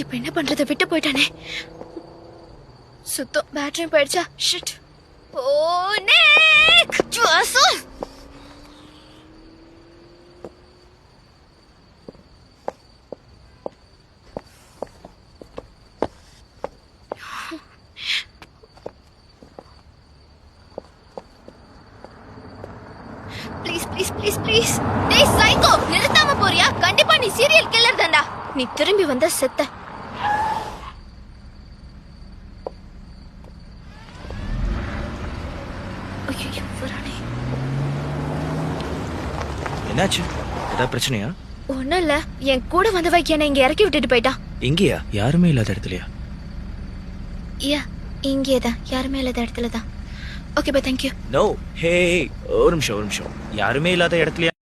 இப்ப என்ன பண்றது? விட்டு போயிட்டானே. சுத்தம் பேட்டரியும் போயிடுச்சா? ஷிட். ஓ நிக் ஜுவாசு. Please please please please. டேய் சைக்கோ, நிறுத்தாம போறியா? கண்டிப்பா நீ சீரியல் கில்லர் தான்டா. நீ திரும்பி வந்தா செத்த. ஐயோ வரானே. என்னாச்சு? ஏதாவது பிரச்சனையா? ஒண்ணும் இல்ல, என் கூட வந்தவ என்ன இங்க இறக்கி விட்டுட்டு போயிட்டான். இங்கேயா? யாருமே இல்லாத இடத்துலயா? யா, இங்கேதான், யாருமே இல்லாத இடத்துல தான். Okay bye, thank you. நோ. ஹே, ஒரு நிமிஷம். யாருமே இல்லாத இடத்துலயா?